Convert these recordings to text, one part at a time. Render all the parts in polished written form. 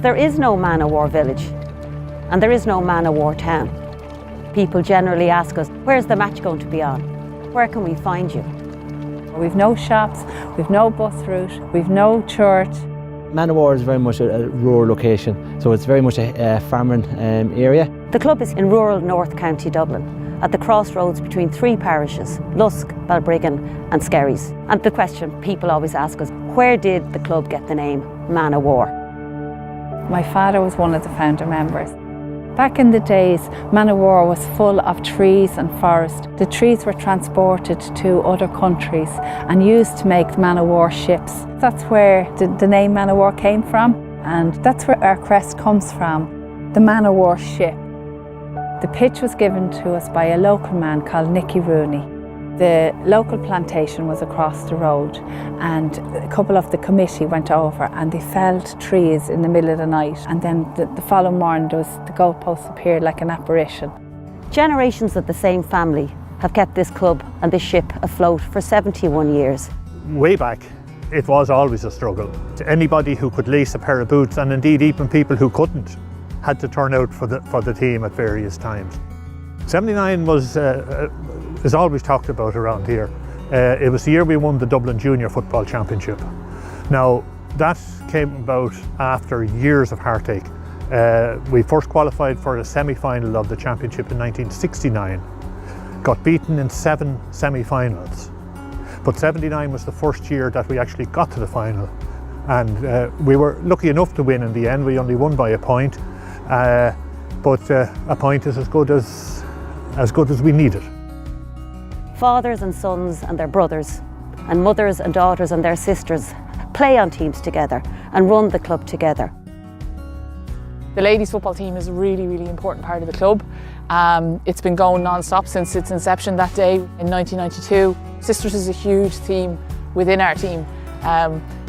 There is no man o' war village and there is no man o' war town. People generally ask us, where's the match going to be on? Where can we find you? We've no shops, we've no bus route, we've no church. Man o' War is very much a rural location, so it's very much a farming area. The club is in rural North County Dublin, at the crossroads between three parishes, Lusk, Balbriggan and Skerries. And the question people always ask us, where did the club get the name Man o' War? My father was one of the founder members. Back in the days, Man o' War was full of trees and forest. The trees were transported to other countries and used to make Man o' War ships. That's where the name Man o' War came from, and that's where our crest comes from, the Man o' War ship. The pitch was given to us by a local man called Nicky Rooney. The local plantation was across the road, and a couple of the committee went over and they felled trees in the middle of the night, and then the following morning the goalposts appeared like an apparition. Generations of the same family have kept this club and this ship afloat for 71 years. Way back, it was always a struggle. Anybody who could lace a pair of boots, and indeed even people who couldn't, had to turn out for the team at various times. 79 is always talked about around here. It was the year we won the Dublin Junior Football Championship. Now, that came about after years of heartache. We first qualified for a semi-final of the championship in 1969, got beaten in 7 semi-finals. But 79 was the first year that we actually got to the final. And we were lucky enough to win in the end. We only won by a point. But a point is as good as we needed. Fathers and sons and their brothers, and mothers and daughters and their sisters play on teams together and run the club together. The ladies football team is a really, really important part of the club. It's been going non-stop since its inception that day in 1992. Sisters is a huge theme within our team.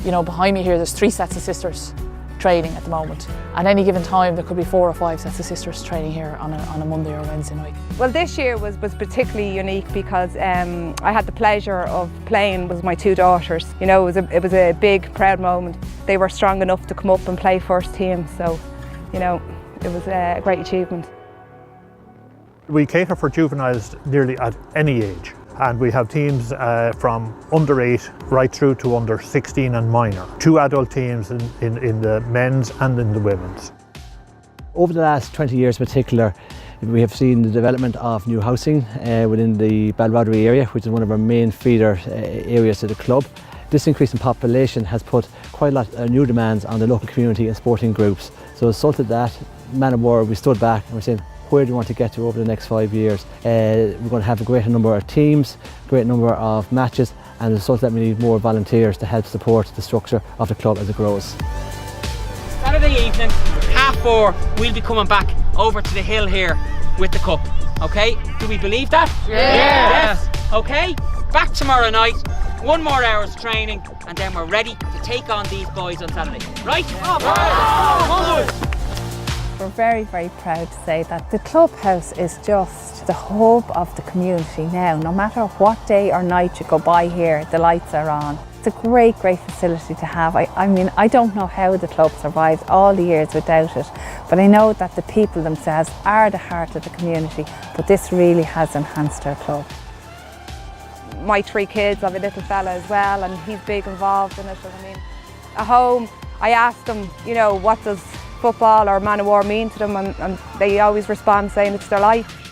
You know, behind me here there's 3 sets of sisters training at the moment. At any given time there could be 4 or 5 sets of sisters training here on a Monday or Wednesday night. Well, this year was particularly unique because I had the pleasure of playing with my 2 daughters. You know, it was a big, proud moment. They were strong enough to come up and play first team, so, you know, it was a great achievement. We cater for juveniles nearly at any age, and we have teams from under 8 right through to under 16 and minor. 2 adult teams in the men's and in the women's. Over the last 20 years in particular, we have seen the development of new housing within the Balbriggan area, which is one of our main feeder areas to the club. This increase in population has put quite a lot of new demands on the local community and sporting groups. So as a result of that, Man o' War, we stood back and we're saying, where do we want to get to over the next 5 years? We're going to have a greater number of teams, great number of matches, and as a result of that we need more volunteers to help support the structure of the club as it grows. Saturday evening, 4:30, we'll be coming back over to the hill here with the cup, okay? Do we believe that? Yes! Okay, back tomorrow night, 1 more hour's training, and then we're ready to take on these boys on Saturday. Right? We're very, very proud to say that the clubhouse is just the hub of the community now. No matter what day or night you go by here, the lights are on. It's a great, great facility to have. I mean, I don't know how the club survived all the years without it, but I know that the people themselves are the heart of the community, but this really has enhanced our club. My 3 kids, I have a little fella as well, and he's big involved in it. I mean, at home, I asked them, you know, what does football or Man o' War mean to them, and they always respond saying it's their life.